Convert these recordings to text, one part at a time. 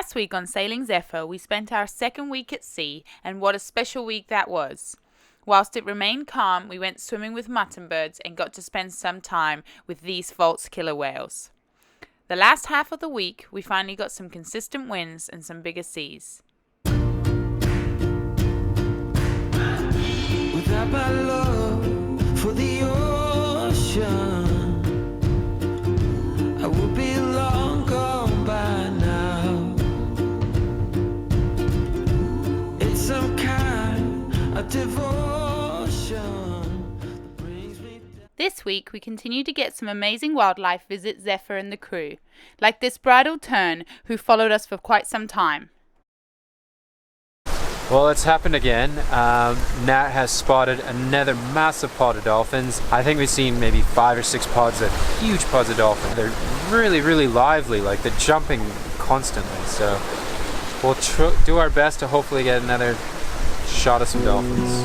Last week on Sailing Zephyr, we spent our second week at sea, and what a special week that was. Whilst it remained calm, we went swimming with mutton birds and got to spend some time with these false killer whales. The last half of the week, we finally got some consistent winds and some bigger seas. Without my love for the ocean, I would be long gone by now. It's some kind of devotion that brings me down. This week, we continue to get some amazing wildlife visit Zephyr and the crew, like this bridal tern who followed us for quite some time. Well, it's happened again. Nat has spotted another massive pod of dolphins. I think we've seen maybe 5 or 6 pods of huge pods of dolphins. They're really, really lively, like they're jumping constantly. So we'll do our best to hopefully get another shot of some dolphins.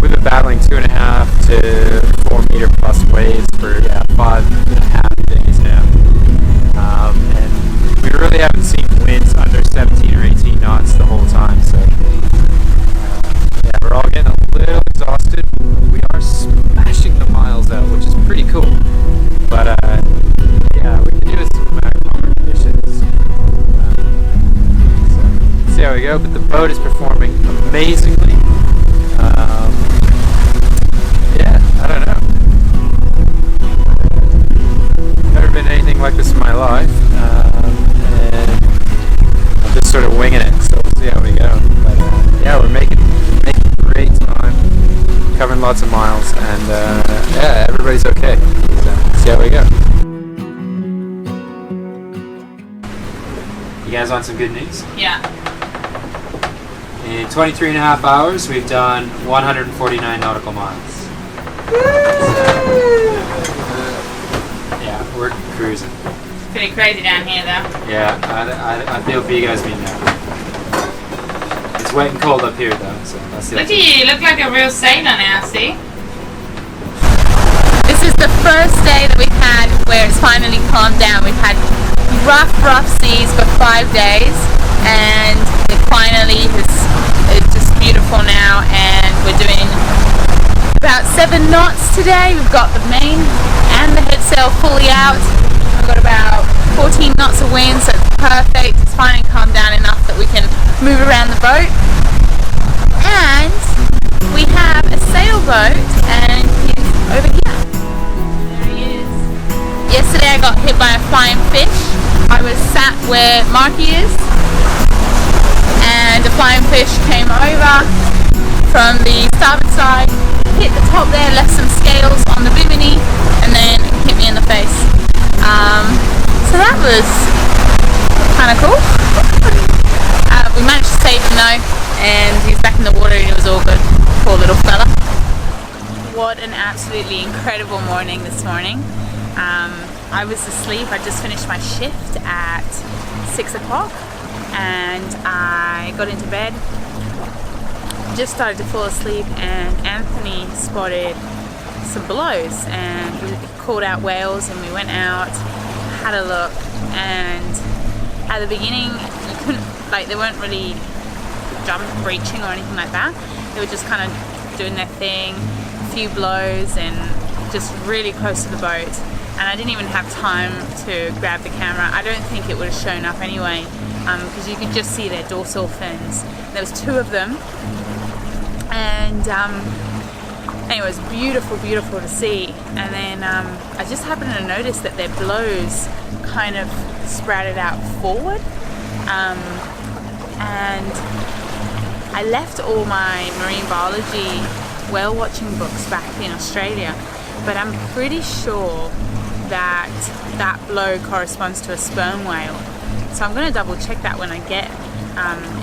We've been battling 2.5 to 4 meter plus waves for 5.5 days now, and we really haven't seen winds under 17 or 18 knots the whole time. So we're all getting a little exhausted. We are smashing the miles out, which is pretty cool. But we can do with some calmer conditions. So see how we go. But the boat is performing amazingly. I don't know. Never been anything like this in my life, and I'm just sort of winging it. So we'll see how we go. But we're making great time, covering lots of miles, and everybody's okay. So see how we go. You guys want some good news? Yeah. In 23.5 hours, we've done 149 nautical miles. Yeah, we're cruising. It's pretty crazy down here though. Yeah, I feel for you guys being there. It's wet and cold up here though, so that's the Look at you, you look like a real sailor now, see? This is the first day that we've had where it's finally calmed down. We've had rough seas for 5 days, and it finally it's just beautiful now, and we're doing about 7 knots today. We've got the main and the head sail fully out. We've got about 14 knots of wind, so it's perfect. It's finally calmed down enough that we can move around the boat. And we have a sailboat, and he's over here. There he is. Yesterday I got hit by a flying fish. I was sat where Mahi is, and a flying fish came over from the starboard side, hit the top there, left some scales on the bimini, and then hit me in the face. So that was kind of cool. We managed to save him though, and he's back in the water and it was all good. Poor little fella. What an absolutely incredible morning this morning. I was asleep. I just finished my shift at 6 o'clock and I got into bed, just started to fall asleep, and Anthony spotted some blows and he called out whales, and we went out, had a look, and at the beginning you couldn't, they weren't really breaching or anything like that. They were just kind of doing their thing, a few blows and just really close to the boat. and I didn't even have time to grab the camera. I don't think it would have shown up anyway, because you could just see their dorsal fins. There was 2 of them, and anyway, it was beautiful to see. And then I just happened to notice that their blows kind of sprouted out forward, and I left all my marine biology whale watching books back in Australia, but I'm pretty sure that that blow corresponds to a sperm whale. So I'm going to double check that when I get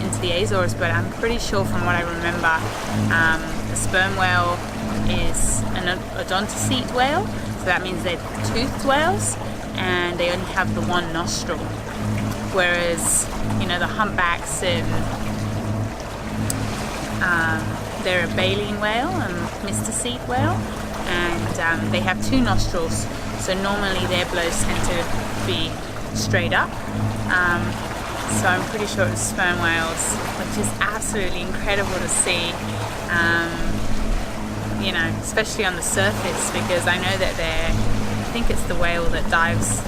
into the Azores, but I'm pretty sure from what I remember, a sperm whale is an odontocete whale, so that means they're toothed whales and they only have the 1 nostril, whereas, you know, the humpbacks and they're a baleen whale and mystacete whale, and they have 2 nostrils, so normally their blows tend to be straight up. So I'm pretty sure it's sperm whales, which is absolutely incredible to see, you know, especially on the surface, because I know that I think it's the whale that dives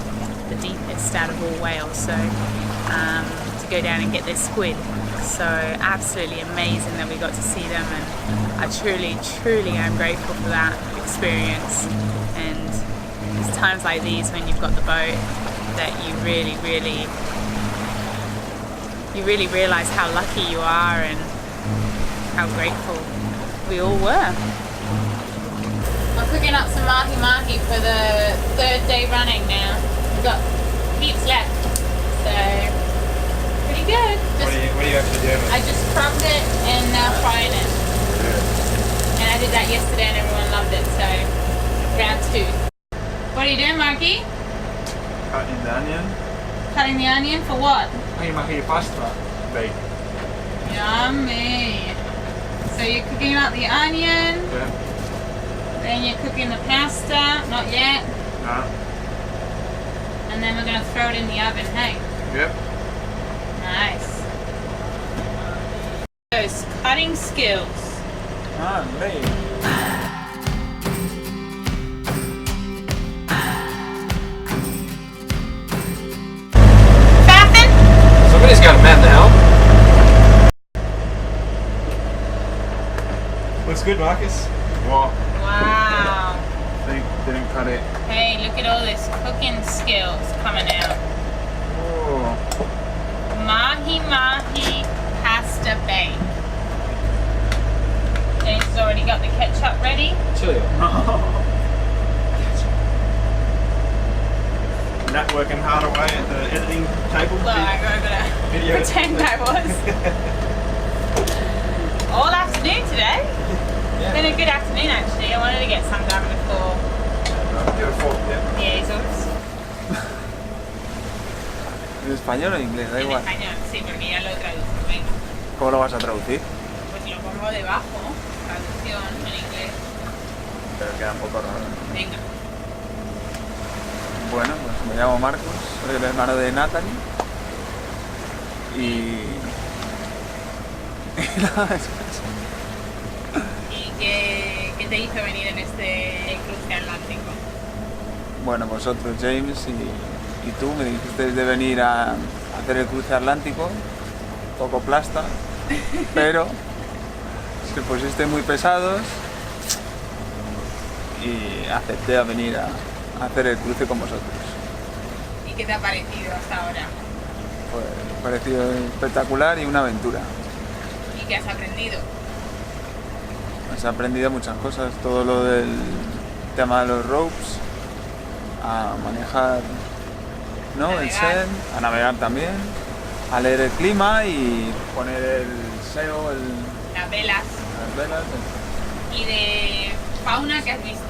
the deepest out of all whales, so to go down and get their squid. So absolutely amazing that we got to see them, and I truly am grateful for that experience. And it's times like these when you've got the boat that you really realize how lucky you are and how grateful we all were. I'm cooking up some Mahi Mahi for the 3rd day running now. We've got heaps left, so pretty good. What are you actually doing? I just crumbed it and now frying it. And I did that yesterday and everyone loved it, so round 2. What are you doing, Marky? Cutting the onion. Cutting the onion for what? Mahi Mahi pasta bake. Yummy. So you're cooking up the onion, Yeah. then you're cooking the pasta, not yet, No. and then we're going to throw it in the oven, hey? Yep. Nice. Those cutting skills. Ah, me. Faffin? Somebody's got to man the helm. Looks good, Marcus. What? Wow. Didn't cut it. Hey, look at all this cooking skills coming out. Oh. Mahi Mahi pasta bake. James has already got the ketchup ready. Chili. Nat working hard away at the editing table. Well, I'm gonna Video. pretend I was. All afternoon today. It's been a good afternoon actually. I wanted to get some done before Beautiful. Yeah. the Azores. ¿En español o en inglés? Da En igual. español, sí, porque ya lo traduzco. Venga, ¿Cómo lo vas a traducir? pues lo pongo debajo. Traducción en inglés. Pero queda un poco raro. Venga. Bueno, pues me llamo Marcos, soy el hermano de Natalie. Y nada, eso es. ¿Y qué te hizo venir en este cruce atlántico? Bueno, vosotros, James y tú, me dijisteis de venir a hacer el cruce atlántico, poco plasta, pero se pusiste muy pesados y acepté a venir a hacer el cruce con vosotros. ¿Y qué te ha parecido hasta ahora? Pues me ha parecido espectacular y una aventura. ¿Y qué has aprendido? Pues he aprendido muchas cosas, todo lo del tema de los ropes, a manejar, ¿no? El Navegar. SEN, a navegar también, a leer el clima y poner el SEO, Las velas. las velas. ¿Y de fauna qué has visto?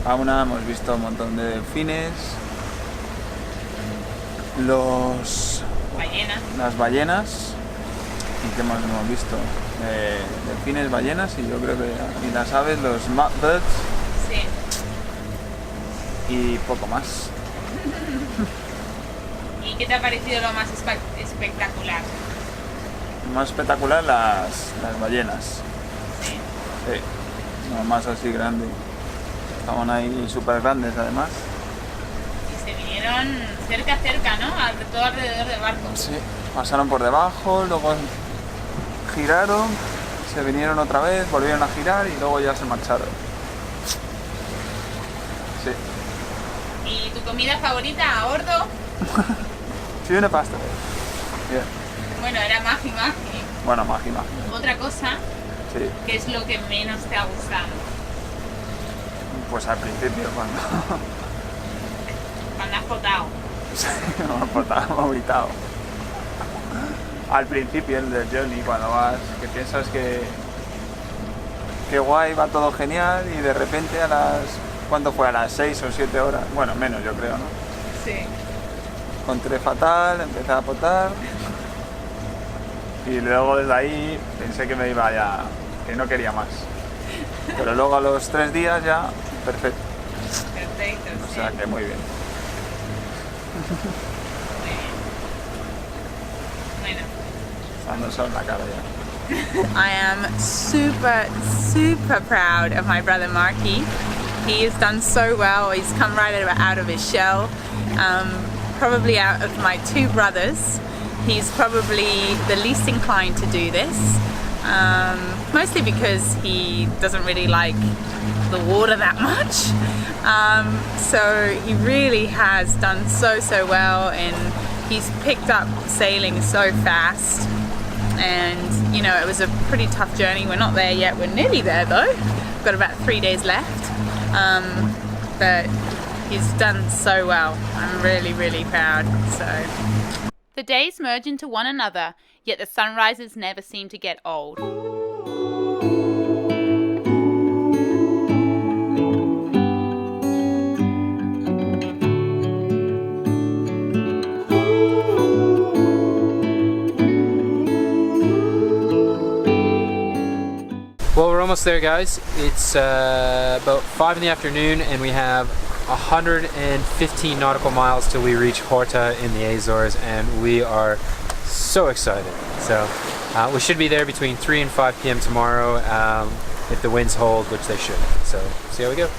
Fauna, hemos visto un montón de delfines, las ballenas, ¿y qué más hemos visto? Delfines, ballenas y yo creo que y las aves, los mudbirds Sí. y poco más. ¿Y qué te ha parecido lo más espectacular? Más espectacular las ballenas. Sí. Sí, lo más así grande. Estaban ahí súper grandes además. vinieron cerca, ¿no? Todo alrededor del barco. Sí, pasaron por debajo, luego giraron, se vinieron otra vez, volvieron a girar y luego ya se marcharon. Sí. ¿Y tu comida favorita a bordo? Sí, una pasta. Bien. Bueno, era Mahi Mahi. Bueno, Mahi Mahi. Otra cosa, Sí. ¿qué es lo que menos te ha gustado? Pues al principio, cuando Cuando has potado. me ha vomitado. Al principio del journey, cuando vas, que piensas que guay, va todo genial y de repente a las... ¿Cuánto fue? A las 6 o 7 horas, bueno, menos yo creo, ¿no? Sí. Encontré fatal, empecé a potar y luego desde ahí pensé que me iba ya, que no quería más. Pero luego a los 3 días ya, perfecto. Perfecto, O sea que muy bien. Bueno. Dando sol en la cara ya. I am super proud of my brother Marky. He has done so well. He's come right out of his shell. Probably out of my 2 brothers, he's probably the least inclined to do this. Mostly because he doesn't really like the water that much. So he really has done so well, and he's picked up sailing so fast. And you know, it was a pretty tough journey. We're not there yet. We're nearly there though. We've got about 3 days left. But he's done so well. I'm really proud. So the days merge into one another, yet the sunrises never seem to get old. Well, we're almost there, guys. It's about 5 in the afternoon and we have 115 nautical miles till we reach Horta in the Azores, and we are so excited. So we should be there between 3 and 5 p.m. tomorrow if the winds hold, which they should. So see how we go.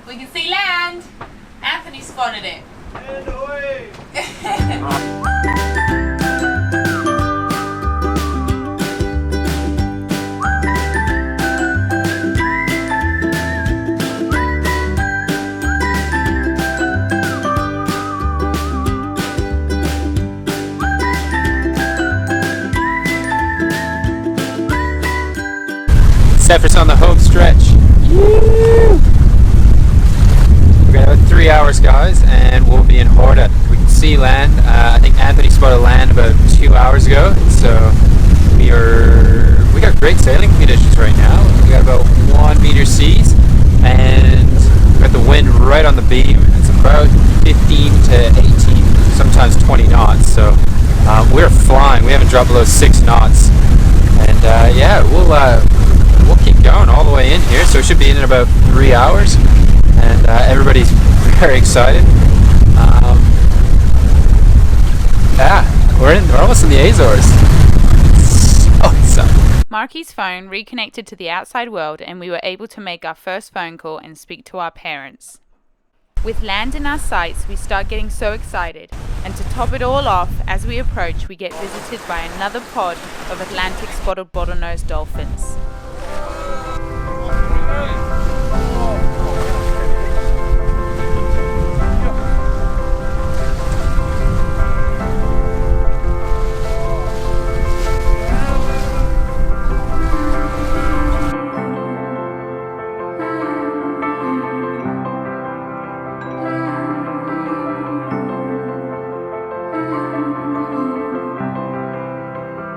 We can see land. Anthony spotted it. And away! Zephyr's on the home stretch. We're gonna have 3 hours, guys, and we'll be in Horta. We can see land. I think Anthony spotted land about 2 hours ago, so we got great sailing conditions right now. We got about 1 meter seas, and we got the wind right on the beam. It's about 15 to 18, sometimes 20 knots. So we're flying. We haven't dropped below 6 knots, and yeah, we'll keep going all the way in here. So we should be in about 3 hours, and everybody's very excited. Yeah, we're almost in the Azores. So excited. Marky's phone reconnected to the outside world, and we were able to make our first phone call and speak to our parents. With land in our sights, we start getting so excited, and to top it all off, as we approach, we get visited by another pod of Atlantic spotted bottlenose dolphins.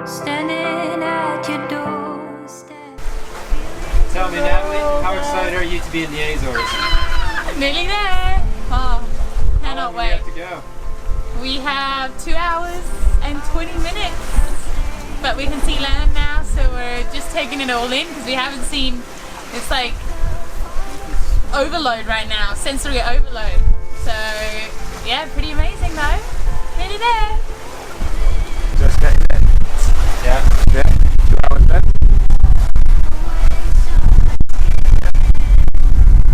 Standing at your doorstep. Tell me, Natalie, how excited are you to be in the Azores? Nearly there! Oh, cannot We wait. have to go. We have 2 hours and 20 minutes, but we can see land now, so we're just taking it all in because we haven't seen. It's like overload right now, sensory overload. So yeah, pretty amazing though. Nearly there. Just getting there. Yeah. Yeah, 2 hours left.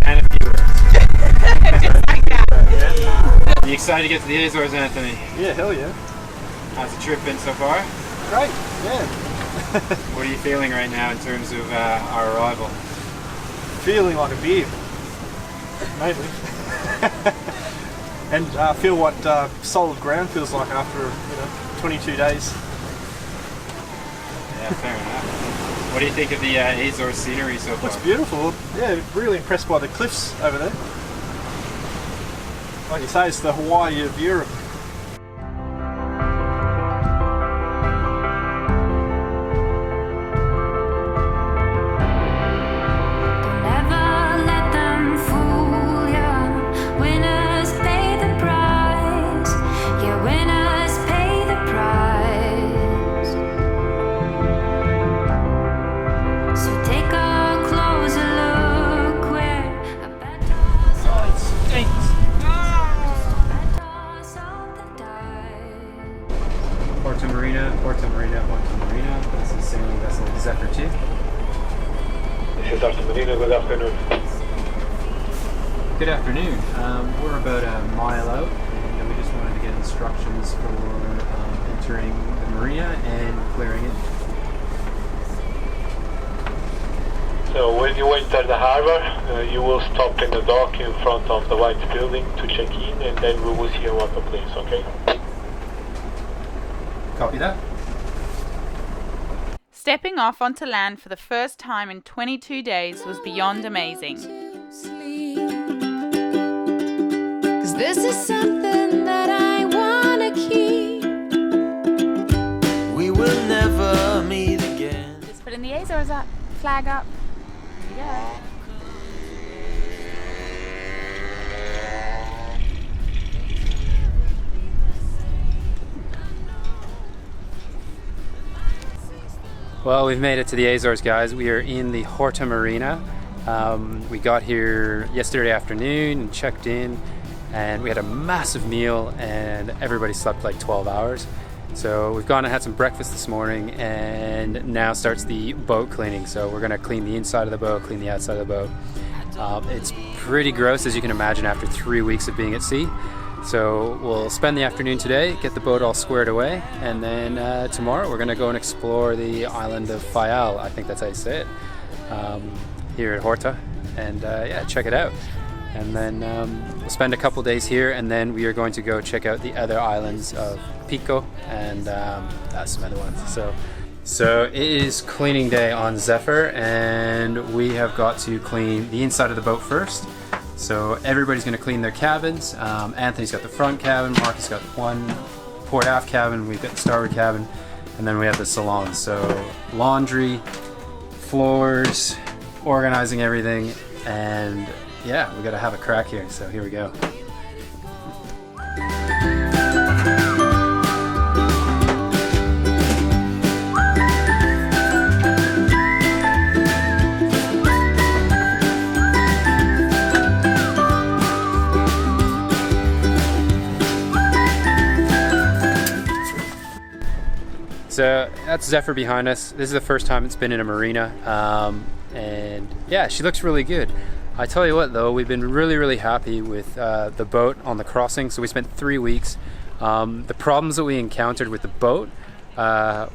And a few words. Just like that. excited to get to the Azores, Anthony. Yeah, hell yeah. How's the trip been so far? Great, yeah. What are you feeling right now in terms of our arrival? Feeling like a beer, mainly. And feel what solid ground feels like after 22 days. Yeah, fair enough. What do you think of the Azores scenery so far? Looks beautiful. Yeah, really impressed by the cliffs over there. Like you say, it's the Hawaii of Europe. Horta Marina. This is sailing vessel Zephyr 2. This is Horta Marina, good afternoon. Good afternoon. We're about a mile out, and we just wanted to get instructions for entering the marina and clearing it. So when you enter the harbor, you will stop in the dock in front of the white building to check in, and then we will see you at the place, okay? Copy that. Stepping off onto land for the first time in 22 days was beyond amazing. Cause this is something that I wanna keep. We will never meet again. Just putting the Azores up, flag up. Here we go. Well, we've made it to the Azores, guys. We are in the Horta Marina. We got here yesterday afternoon and checked in, and we had a massive meal, and everybody slept like 12 hours. So we've gone and had some breakfast this morning, and now starts the boat cleaning. So we're gonna clean the inside of the boat, clean the outside of the boat. It's pretty gross, as you can imagine, after 3 weeks of being at sea. So we'll spend the afternoon today, get the boat all squared away, and then tomorrow we're gonna go and explore the island of Faial, I think that's how you say it, here at Horta, and yeah, check it out. And then we'll spend a couple days here, and then we are going to go check out the other islands of Pico and some other ones. So it is cleaning day on Zephyr, and we have got to clean the inside of the boat first. So everybody's going to clean their cabins. Anthony's got the front cabin, Mark has got one port aft cabin, we've got the starboard cabin, and then we have the salon. So laundry, floors, organizing everything, and yeah, we got to have a crack here. So here we go. So that's Zephyr behind us. This is the first time it's been in a marina, and yeah, she looks really good. I tell you what though, we've been really happy with the boat on the crossing. So we spent 3 weeks. The problems that we encountered with the boat, I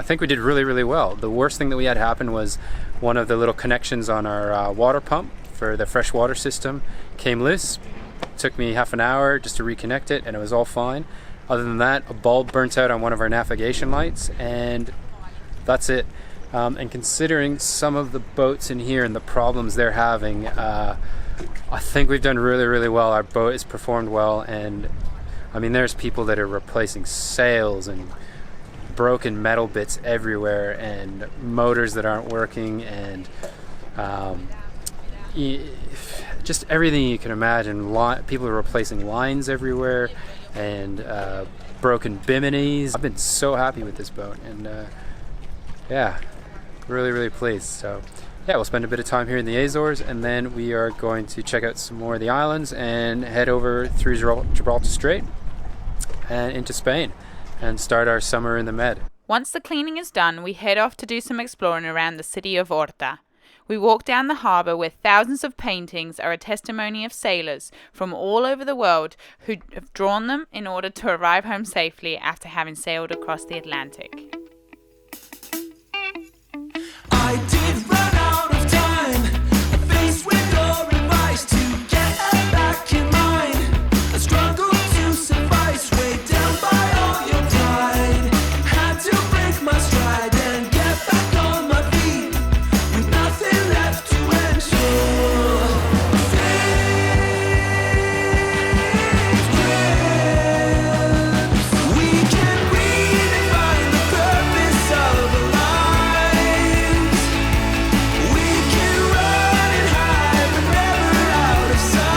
think we did really well. The worst thing that we had happen was one of the little connections on our water pump for the fresh water system came loose. It took me half an hour just to reconnect it, and it was all fine. Other than that, a bulb burnt out on one of our navigation lights, and that's it. And considering some of the boats in here and the problems they're having, I think we've done really well. Our boat has performed well, and I mean, there's people that are replacing sails and broken metal bits everywhere, and motors that aren't working, and just everything you can imagine. People are replacing lines everywhere, and broken biminis. I've been so happy with this boat, and yeah, really pleased. So yeah, we'll spend a bit of time here in the Azores, and then we are going to check out some more of the islands and head over through Gibraltar Strait and into Spain and start our summer in the Med. Once the cleaning is done, we head off to do some exploring around the city of Horta. We walk down the harbour where thousands of paintings are a testimony of sailors from all over the world who have drawn them in order to arrive home safely after having sailed across the Atlantic. I did run out of time, faced with your advice to get her back in mind. I struggled to suffice, weighed down by all your pride. Had to break my stride and get back on my feet, with nothing left to ensure. We can redefine the purpose of a life. We can run and hide, but never out of sight.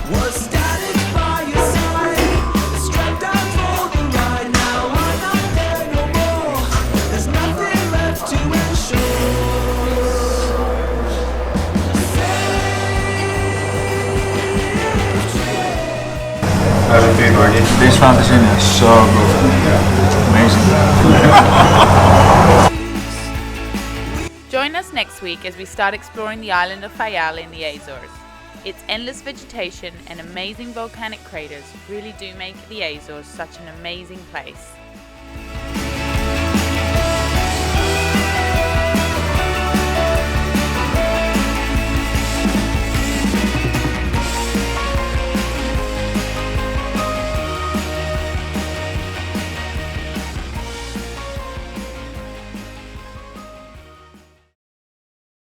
Was static by your side, strapped out for the ride. Now I'm not there no more. There's nothing left to ensure. How's it feel, Gordy? This fountain is so good. Amazing. Join us next week as we start exploring the island of Faial in the Azores. Its endless vegetation and amazing volcanic craters really do make the Azores such an amazing place.